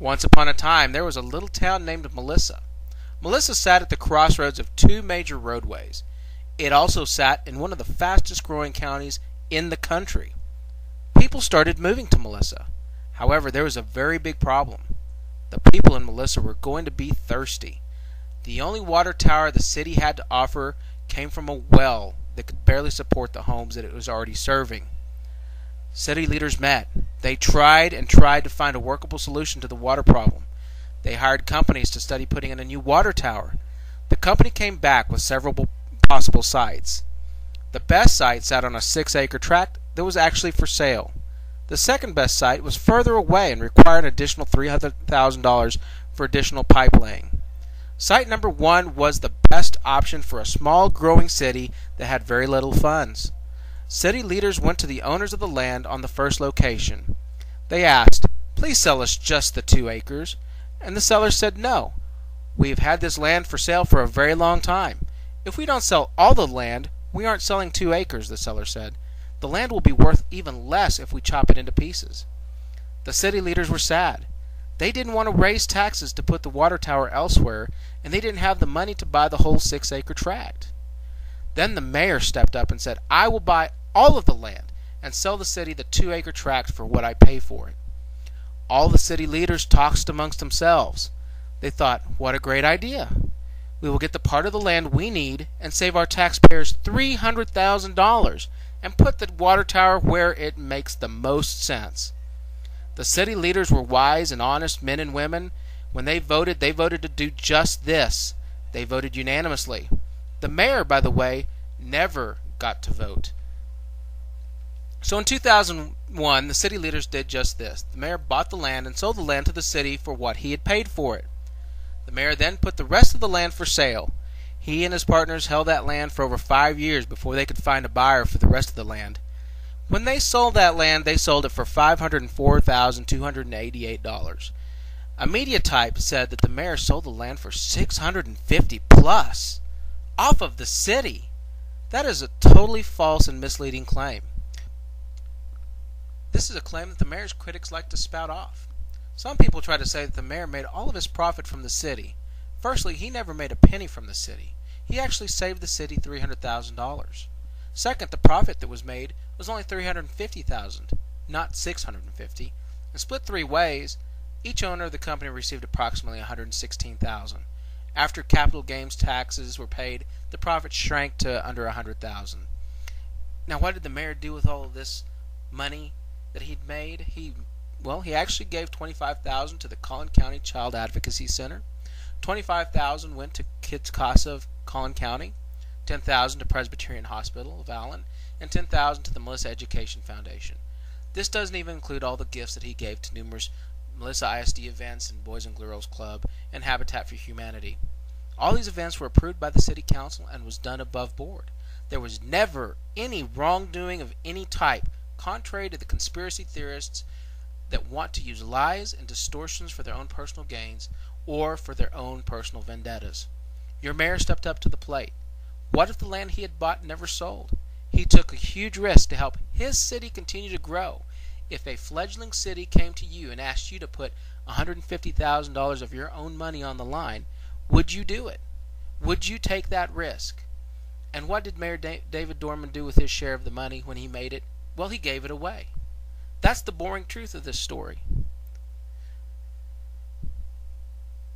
Once upon a time, there was a little town named Melissa. Melissa sat at the crossroads of two major roadways. It also sat in one of the fastest growing counties in the country. People started moving to Melissa. However, there was a very big problem. The people in Melissa were going to be thirsty. The only water tower the city had to offer came from a well that could barely support the homes that it was already serving. City leaders met. They tried and tried to find a workable solution to the water problem. They hired companies to study putting in a new water tower. The company came back with several possible sites. The best site sat on a 6-acre tract that was actually for sale. The second best site was further away and required an additional $300,000 for additional pipe laying. Site number 1 was the best option for a small growing city that had very little funds. City leaders went to the owners of the land on the first location. They asked, "Please sell us just the 2 acres." And the sellers said, "No. We have had this land for sale for a very long time. If we don't sell all the land, we aren't selling 2 acres," the seller said. "The land will be worth even less if we chop it into pieces." The city leaders were sad. They didn't want to raise taxes to put the water tower elsewhere, and they didn't have the money to buy the whole 6-acre tract. Then the mayor stepped up and said, "I will buy all of the land and sell the city the 2-acre tract for what I pay for it." All the city leaders talked amongst themselves. They thought, "What a great idea. We will get the part of the land we need and save our taxpayers $300,000 and put the water tower where it makes the most sense." The city leaders were wise and honest men and women. When they voted to do just this. They voted unanimously. The mayor, by the way, never got to vote. So in 2001, the city leaders did just this. The mayor bought the land and sold the land to the city for what he had paid for it. The mayor then put the rest of the land for sale. He and his partners held that land for over 5 years before they could find a buyer for the rest of the land. When they sold that land, they sold it for $504,288. A media type said that the mayor sold the land for $650 plus off of the city. That is a totally false and misleading claim. This is a claim that the mayor's critics like to spout off. Some people try to say that the mayor made all of his profit from the city. Firstly, he never made a penny from the city. He actually saved the city $300,000. Second, the profit that was made was only $350,000, not $650, and split 3 ways. Each owner of the company received approximately $116,000. After capital gains taxes were paid, the profit shrank to under $100,000. Now, what did the mayor do with all of this money that he'd made? He actually gave $25,000 to the Collin County Child Advocacy Center. $25,000 went to Kids Casa of Collin County, $10,000 to Presbyterian Hospital of Allen, and $10,000 to the Melissa Education Foundation. This doesn't even include all the gifts that he gave to numerous Melissa ISD events and Boys and Girls Club and Habitat for Humanity. All these events were approved by the City Council and was done above board. There was never any wrongdoing of any type, contrary to the conspiracy theorists that want to use lies and distortions for their own personal gains or for their own personal vendettas. Your mayor stepped up to the plate. What if the land he had bought never sold? He took a huge risk to help his city continue to grow. If a fledgling city came to you and asked you to put $150,000 of your own money on the line, would you do it? Would you take that risk? And what did Mayor David Dorman do with his share of the money when he made it? Well, he gave it away. That's the boring truth of this story.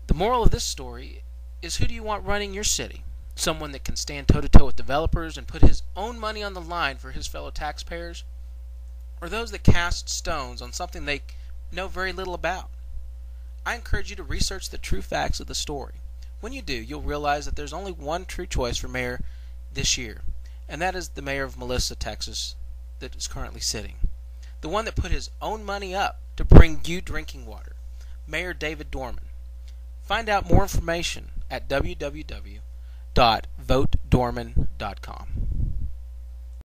The moral of this story is, who do you want running your city? Someone that can stand toe-to-toe with developers and put his own money on the line for his fellow taxpayers? Or those that cast stones on something they know very little about? I encourage you to research the true facts of the story. When you do, you'll realize that there's only one true choice for mayor this year, and that is the mayor of Melissa, Texas, that is currently sitting. The one that put his own money up to bring you drinking water. Mayor David Dorman. Find out more information at www.votedorman.com.